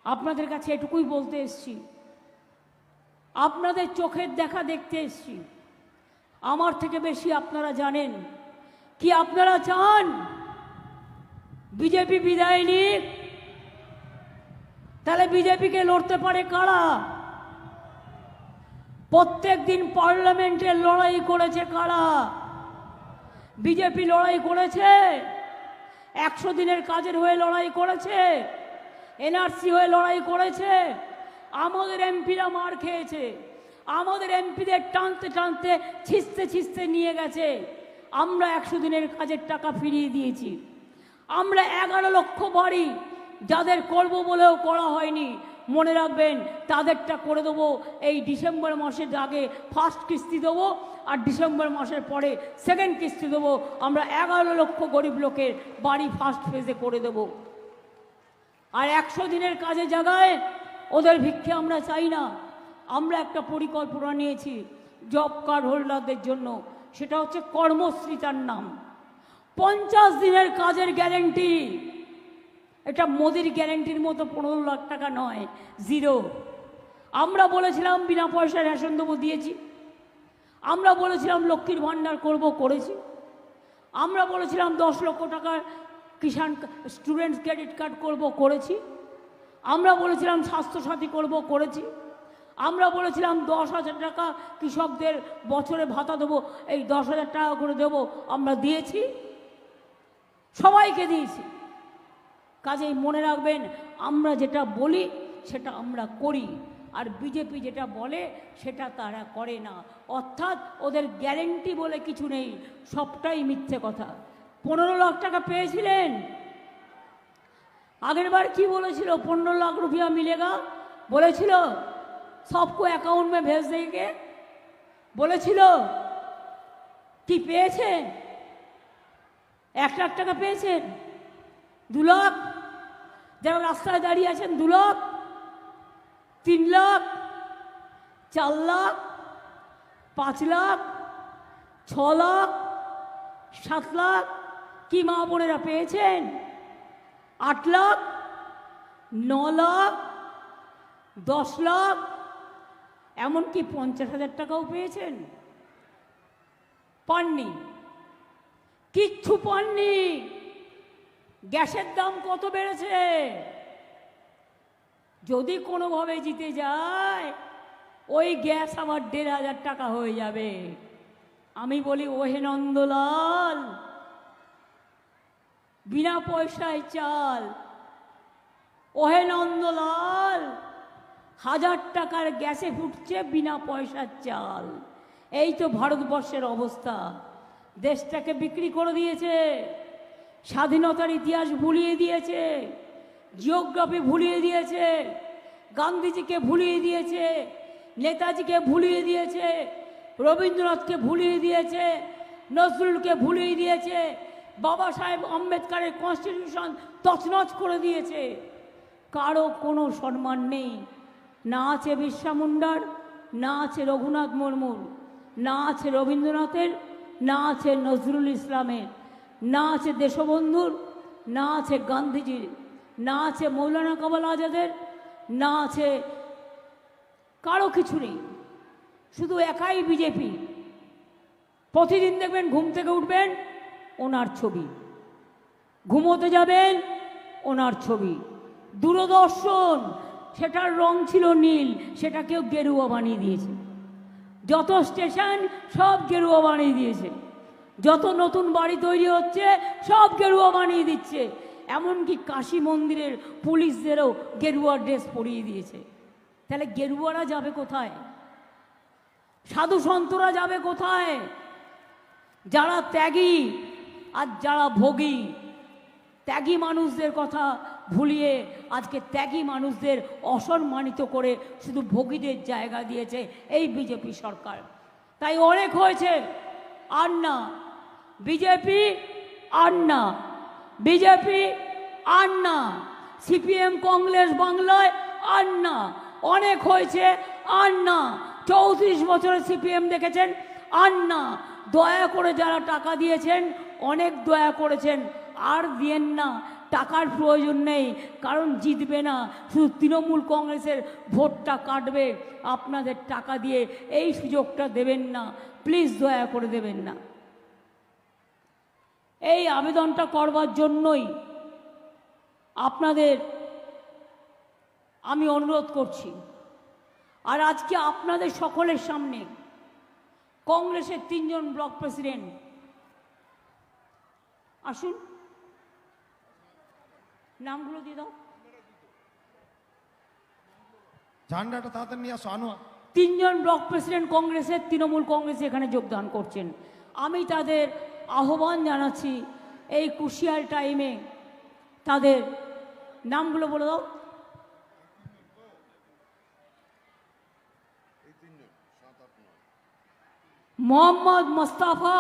আপনাদের কাছে এটুকুই বলতে এসছি, আপনাদের চোখের দেখা দেখতে এসছি। আমার থেকে বেশি আপনারা জানেন কি আপনারা চান বিজেপি বিদায় নিক। তাহলে বিজেপিকে লড়তে পারে কারা? প্রত্যেক দিন পার্লামেন্টে লড়াই করেছে কারা? বিজেপি লড়াই করেছে, 100 দিনের কাজের হয়ে লড়াই করেছে, এনআরসি হয়ে লড়াই করেছে। আমাদের এমপিরা মার খেয়েছে, আমাদের এমপিদের টানতে টানতে ছিঁচতে ছিঁচতে নিয়ে গেছে। আমরা 100 দিনের কাজের টাকা ফিরিয়ে দিয়েছি। আমরা 11 লক্ষ বাড়ি যাদের করব বলেও করা হয়নি, মনে রাখবেন তাদেরটা করে দেবো এই ডিসেম্বর মাসের আগে। ফার্স্ট কিস্তি দেবো আর ডিসেম্বর মাসের পরে সেকেন্ড কিস্তি দেবো। আমরা 11 লক্ষ গরিব লোকের বাড়ি ফার্স্ট ফেজে করে দেবো। আর 100 দিনের কাজের জায়গায় ওদের ভিক্ষে আমরা চাই না। আমরা একটা পরিকল্পনা নিয়েছি জব কার্ড হোল্ডারদের জন্য, সেটা হচ্ছে কর্মশ্রী, তার নাম 50 দিনের কাজের গ্যারেন্টি। এটা মোদির গ্যারেন্টির মতো 15 লাখ টাকা নয়, জিরো। আমরা বলেছিলাম বিনা পয়সায় রেশন দেবো, দিয়েছি। আমরা বলেছিলাম লক্ষ্মীর ভাণ্ডার করব, করেছি। আমরা বলেছিলাম 10 লক্ষ টাকার কিষাণ স্টুডেন্টস ক্রেডিট কার্ড করব, করেছি। আমরা বলেছিলাম স্বাস্থ্যসাথী করব, করেছি। আমরা বলেছিলাম 10,000 টাকা কৃষকদের বছরে ভাতা দেবো, এই 10,000 টাকা করে দেবো, আমরা দিয়েছি, সবাইকে দিয়েছি। কাজেই মনে রাখবেন আমরা যেটা বলি সেটা আমরা করি, আর বিজেপি যেটা বলে সেটা তারা করে না। অর্থাৎ ওদের গ্যারেন্টি বলে কিছু নেই, সবটাই মিথ্যে কথা। 15 লাখ টাকা পেয়েছিলেন, আগের বার কি বলেছিল? 15 লাখ রুপিয়া মিলেগা বলেছিল, সবকো অ্যাকাউন্ট মে ভেজ দেগে বলেছিল। কি পেয়েছেন? 1 লাখ টাকা পেয়েছেন? 2 লাখ? যারা রাস্তায় দাঁড়িয়ে আছেন 2 লাখ, 3 লাখ, 4 লাখ, 5 লাখ, 6 লাখ, 7 লাখ? কি মা বোনেরা পেয়েছেন? 8 লাখ, 9 লাখ, 10 লাখ, এমনকি 50,000 টাকাও পেয়েছেন? পাননি, কিচ্ছু পাননি। গ্যাসের দাম কত বেড়েছে? যদি কোনোভাবে জিতে যায় ওই গ্যাস আবার 1,500 টাকা হয়ে যাবে। আমি বলি ওহে নন্দলাল, বিনা পয়সায় চাল। ওহে নন্দলাল, 1000 টাকার গ্যাসে ফুটছে বিনা পয়সার চাল। এই তো ভারতবর্ষের অবস্থা। দেশটাকে বিক্রি করে দিয়েছে, স্বাধীনতার ইতিহাস ভুলিয়ে দিয়েছে, জিওগ্রাফি ভুলিয়ে দিয়েছে, গান্ধীজিকে ভুলিয়ে দিয়েছে, নেতাজিকে ভুলিয়ে দিয়েছে, রবীন্দ্রনাথকে ভুলিয়ে দিয়েছে, নজরুলকে ভুলিয়ে দিয়েছে, বাবা সাহেব আম্বেদকরের কনস্টিটিউশন তছনছ করে দিয়েছে। কারো কোনো সম্মান নেই। না আছে বিরসা মুন্ডার, না আছে রঘুনাথ মুর্মুর, না আছে রবীন্দ্রনাথের, না আছে নজরুল ইসলামের, না আছে দেশবন্ধুর, না আছে গান্ধীজির, না আছে মৌলানা কামাল আজাদের, না আছে কারো কিছু নেই, শুধু একাই বিজেপি। প্রতিদিন দেখবেন ঘুম থেকে উঠবেন ওনার ছবি, ঘুমোতে যাবেন ওনার ছবি। দূরদর্শন সেটার রং ছিল নীল, সেটাকেও গেরুয়া বানিয়ে দিয়েছে। যত স্টেশন সব গেরুয়া বানিয়ে দিয়েছে, যত নতুন বাড়ি তৈরি হচ্ছে সব গেরুয়া বানিয়ে দিচ্ছে, এমনকি কাশী মন্দিরের পুলিশদেরও গেরুয়া ড্রেস পরিয়ে দিয়েছে। তাহলে গেরুয়ারা যাবে কোথায়? সাধু সন্তরা যাবে কোথায়? যারা ত্যাগী আর যারা ভোগী, ত্যাগী মানুষদের কথা ভুলিয়ে আজকে ত্যাগী মানুষদের অসম্মানিত করে শুধু ভোগীদের জায়গা দিয়েছে এই বিজেপি সরকার। তাই অনেক হয়েছে, আর না বিজেপি, আর না বিজেপি, আর না সিপিএম কংগ্রেস বাংলায়, আর না। অনেক হয়েছে, আর না। 34 বছরে সিপিএম দেখেছেন, আর না। দয়া করে যারা টাকা দিয়েছেন অনেক দয়া করেছেন, আর দিয়েন না, টাকার প্রয়োজন নেই, কারণ জিতবে না, শুধু তৃণমূল কংগ্রেসের ভোটটা কাটবে। আপনাদের টাকা দিয়ে এই সুযোগটা দেবেন না, প্লিজ দয়া করে দেবেন না। এই আবেদনটা করবার জন্যই আপনাদের আমি অনুরোধ করছি। আর আজকে আপনাদের সকলের সামনে কংগ্রেসের 3 জন ব্লক প্রেসিডেন্ট, আসুন নামগুলো দিয়ে দাও, ঝান্ডাটা তাড়াতাড়ি নিয়ে আসো। 3 জন ব্লক প্রেসিডেন্ট কংগ্রেসের, তৃণমূল কংগ্রেসে এখানে যোগদান করছেন। আমি তাদের আহ্বান জানাচ্ছি এই ক্রুশিয়াল টাইমে তাদের নামগুলো বলে দাও। মোহাম্মদ মোস্তাফা,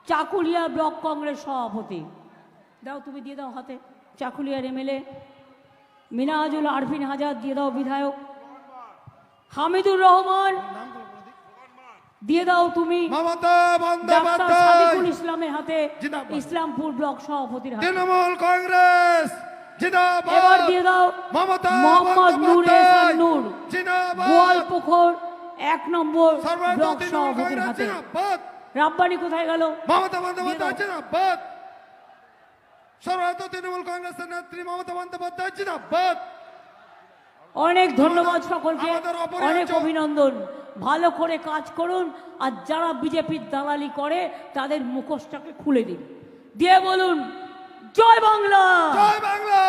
চাকুলিয়া ব্লক কংগ্রেস সভাপতি। দাও, তুমি দিয়ে দাও হাতে। চাকুলিয়ার এমএলএ। মিনাজুল আরফিন হাজার দিয়ে দাও, বিধায়ক। হামিদুর রহমান দিয়ে দাও তুমি। ডাক্তার সাদিকুল ইসলামের হাতে, ইসলামপুর ব্লক সভাপতির হাতে। তৃণমূল কংগ্রেস জিন্দাবাদ। এবার দিয়ে দাও মোহাম্মদ নূর এহসান নূর, গোয়ালপুকুর 1 নম্বর ব্লক সভাপতির হাতে। রাব্বানি কোথায় গেল? মমতা বন্দ্যোপাধ্যায় জিন্দাবাদ। সর্বভারতীয় তৃণমূল কংগ্রেসের নেত্রী মমতা বন্দ্যোপাধ্যায় জিন্দাবাদ। অনেক ধন্যবাদ সকলকে, অনেক অভিনন্দন। ভালো করে কাজ করুন, আর যারা বিজেপির দালালি করে তাদের মুখোশটাকে খুলে দিন, দিয়ে বলুন জয় বাংলা, জয় বাংলা,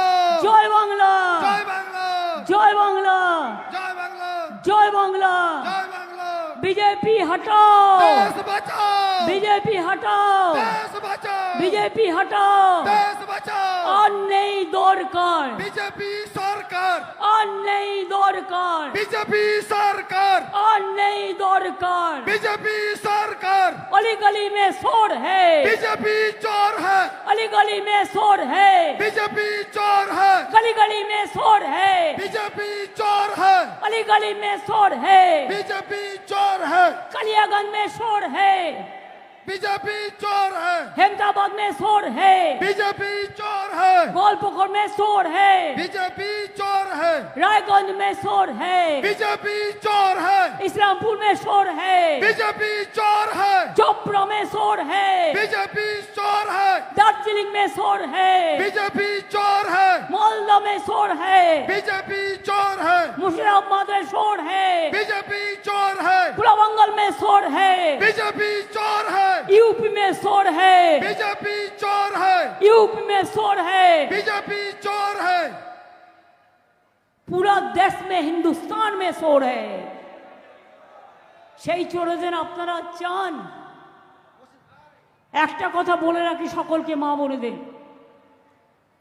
জয় বাংলা, জয় বাংলা, জয় বাংলা, জয় বাংলা, জয় বাংলা। জয় বাংলা। বিজেপি হটাও, দেশ বাঁচাও, বিজেপি হটাও, দেশ বাঁচাও, বিজেপি হটাও। দেশ বাঁচাও। আর নেই দরকার, বিজেপি সরকার, আর নেই দরকার, বিজেপি সরকার, আর নেই দরকার। बीजेपी सरकार, अली गली में शोर है, बीजेपी चोर है, अली गली में शोर है, बीजेपी चोर है, गली गली में शोर है, बीजेपी चोर है, अली गली में शोर है, बीजेपी चोर है, कलियागंज में शोर है, बीजेपी चोर है, हेमताबाद में शोर है, बीजेपी चोर है, गोलपुकुर में शोर है, बीजेपी चोर है, रायगंज में शोर है, बीजेपी चोर है, इस्लामपुर में शोर है, बीजेपी चोर है, चोपड़ा में शोर है, बीजेपी चोर है, दार्जिलिंग में शोर है, बीजेपी चोर है, मालदा में शोर है, बीजेपी चोर है, मुर्शिदाबाद में शोर है, बीजेपी चोर है, गुलाबंगल में शोर है, बीजेपी चोर है, यूपी में शोर है, बीजेपी चोर है, यूपी में शोर है, बीजेपी चोर है, पूरा देश में हिंदुस्तान में शोर है। সেই চোরদের আপনারা চান? একটা কথা বলে রাখি সকলকে, মা বোনেদের,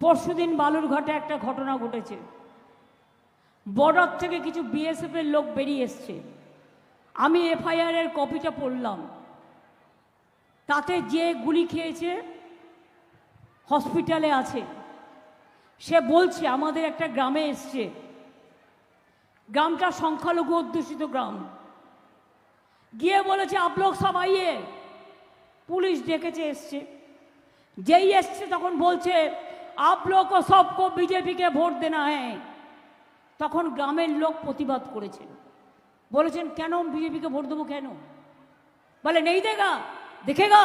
পরশুদিন বালুরঘাটে একটা ঘটনা ঘটেছে। বর্ডার থেকে কিছু বিএসএফ এর লোক বেরিয়ে এসছে। আমি এফআইআর এর কপিটা পড়লাম। তাতে যে গুলি খেয়েছে হসপিটালে আছে। সে বলছে আমাদের একটা গ্রামে এসছে, গ্রামটা সংখ্যালঘু অধ্যুষিত গ্রাম। গিয়ে বলেছে আপ লোক সব আইয়ে, পুলিশ ডেকেছে, এসছে। যেই এসছে তখন বলছে আপ লোক সবকো বিজেপিকে ভোট দেনা হ্যাঁ। তখন গ্রামের লোক প্রতিবাদ করেছেন, বলেছেন কেন বিজেপিকে ভোট দেবো কেন? বলে নেই দেখেগা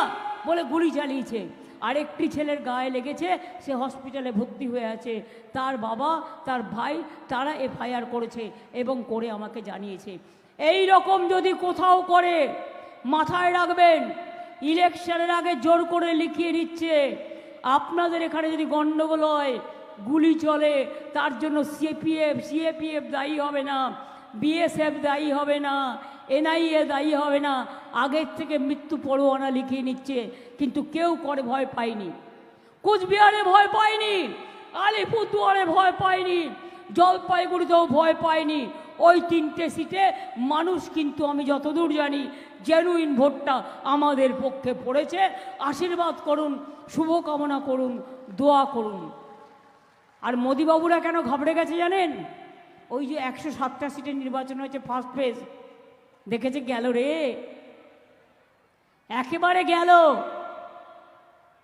বলে গুলি চালিয়েছে। আরেকটি ছেলের গায়ে লেগেছে, সে হসপিটালে ভর্তি হয়ে আছে। তার বাবা তার ভাই তারা এফআইআর করেছে এবং করে আমাকে জানিয়েছে। এই রকম যদি কোথাও করে মাথায় রাখবেন, ইলেকশনের আগে জোর করে লিখিয়ে দিচ্ছে আপনাদের এখানে যদি গণ্ডগোল হয়, গুলি চলে, তার জন্য সিএপিএফ দায়ী হবে না, বিএসএফ দায়ী হবে না, এনআইএ দায়ী হবে না। আগের থেকে মৃত্যু পরোয়ানা লিখিয়ে নিচ্ছে, কিন্তু কেউ করে ভয় পায়নি। কুচবিহারে ভয় পায়নি, আলিপুরদুয়ারে ভয় পায়নি, জলপাইগুড়িতেও ভয় পায়নি। ওই 3টে সিটে মানুষ কিন্তু আমি যতদূর জানি জেনুইন ভোটটা আমাদের পক্ষে পড়েছে। আশীর্বাদ করুন, শুভকামনা করুন, দোয়া করুন। আর মোদিবাবুরা কেন ঘাবড়ে গেছে জানেন? ওই যে 107টা সিটের নির্বাচন হয়েছে ফার্স্ট ফেজ, দেখেছে গেল রে, একেবারে গেল,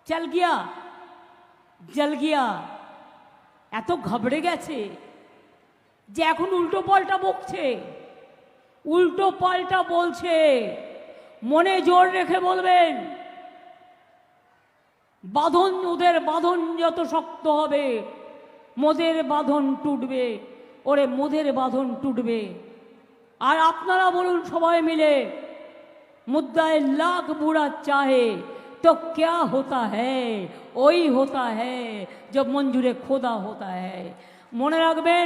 চল গিয়া জল গিয়া। এত ঘাবড়ে গেছে যে এখন উল্টো পাল্টা বকছে, উল্টো পাল্টা বলছে। মনে জোর রেখে বলবেন, বাঁধন, ওদের বাঁধন যত শক্ত হবে মোদের বাঁধন টুটবে, ওরে মোদের বাঁধন টুটবে। আর আপনারা বলুন সবাই মিলে, मुद्दाए लाख बुरा चाहे तो क्या होता है, वही होता है जब मंजूरे खुदा होता है। মনে রাখবেন,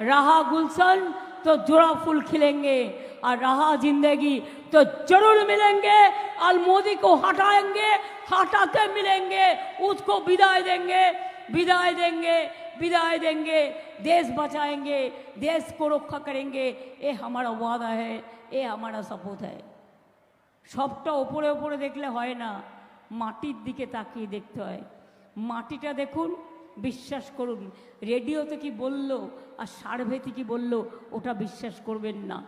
रहा गुलशन तो जोड़ा फूल खिलेंगे और रहा जिंदगी तो जरूर मिलेंगे। और मोदी को हटाएंगे, हटाते मिलेंगे, उसको विदाई देंगे, विदाई देंगे, विदाई देंगे, देश बचाएंगे, देश को रक्षा करेंगे। ये हमारा वादा है, ये हमारा सपूत है। সবটা ওপরে ওপরে দেখলে হয় না, মাটির দিকে তাকিয়ে দেখতে হয়। মাটিটা দেখুন, বিশ্বাস করুন। রেডিওতে কি বলল আর সার্ভেতে কি বলল ওটা বিশ্বাস করবেন না।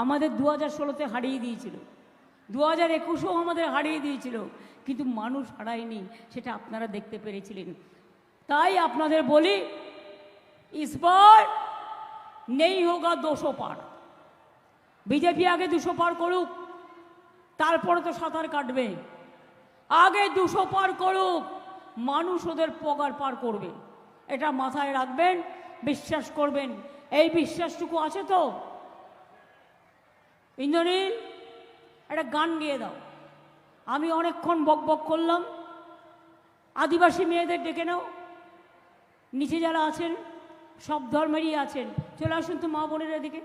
আমাদের 2016তে হারিয়ে দিয়েছিল, 2021এও আমাদের হারিয়ে দিয়েছিল, কিন্তু মানুষ হারায়নি, সেটা আপনারা দেখতে পেরেছিলেন। তাই আপনাদের বলি, ইসবার নেই হোগা 200 পার। বিজেপি আগে 200 পার করুক, তারপরে তো সাঁতার কাটবে। আগে 200 পার করুক, মানুষ ওদের পগার পার করবে। এটা মাথায় রাখবেন, বিশ্বাস করবেন। এই বিশ্বাসটুকু আছে তো? ইন্দ্রনীল, একটা গান গেয়ে দাও। আমি অনেকক্ষণ বক বক করলাম, আদিবাসী মেয়েদের ডেকে নাও, নিচে যারা আছেন সব ধর্মেরই আছেন, চলে আসুন তো মা বোনের এদিকে,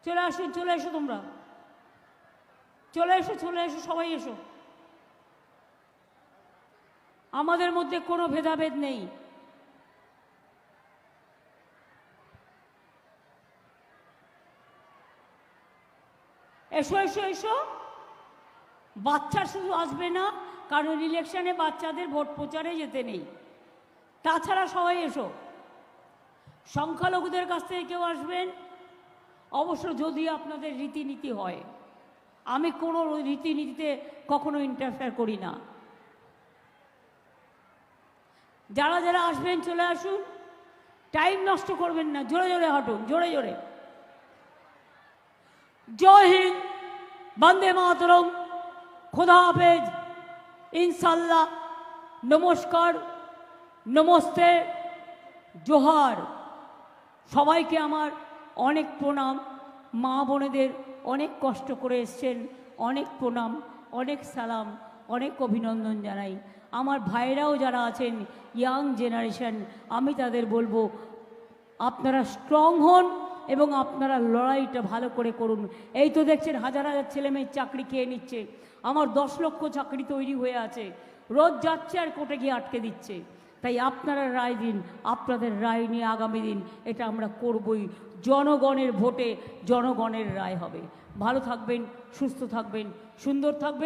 চলে আসুন, চলে এসো, তোমরা চলে এসো, চলে এসো, সবাই এসো। আমাদের মধ্যে কোনো ভেদাভেদ নেই। এসো এসো এসো। বাচ্চা শুধু আসবে না, কারণ ইলেকশনে বাচ্চাদের ভোট প্রচারে যেতে নেই। তাছাড়া সবাই এসো। সংখ্যালঘুদের কাছ থেকে কেউ আসবেন অবশ্য, যদি আপনাদের রীতিনীতি হয়। আমি কোনো রীতিনীতিতে কখনো ইন্টারফেয়ার করি না। যারা যারা আসবেন চলে আসুন, টাইম নষ্ট করবেন না, জোরে জোরে হাঁটুন, জোরে জোরে। জয় হিন্দ, বন্দে মাতরম, খোদা হাফেজ, ইনশাল্লাহ, নমস্কার, নমস্তে, জোহার। সবাইকে আমার অনেক প্রণাম। মা বোনেদের অনেক কষ্ট করে এসছেন, অনেক প্রণাম, অনেক সালাম, অনেক অভিনন্দন জানাই। আমার ভাইরাও যারা আছেন ইয়াং জেনারেশন, আমি তাদের বলবো আপনারা স্ট্রং হন এবং আপনারা লড়াইটা ভালো করে করুন। এই তো দেখছেন হাজার হাজার ছেলেমেয়ে চাকরি খেয়ে নিচ্ছে। আমার 10 লক্ষ চাকরি তৈরি হয়ে আছে, রোজ যাচ্ছে আর কোর্টে গিয়ে আটকে দিচ্ছে। তাই আপনারা রায় দিন, আপনাদের রায় নিয়ে আগামী দিন এটা আমরা করবই। জনগণের ভোটে জনগণের রায় হবে। ভালো থাকবেন, সুস্থ থাকবেন, সুন্দর থাকবেন।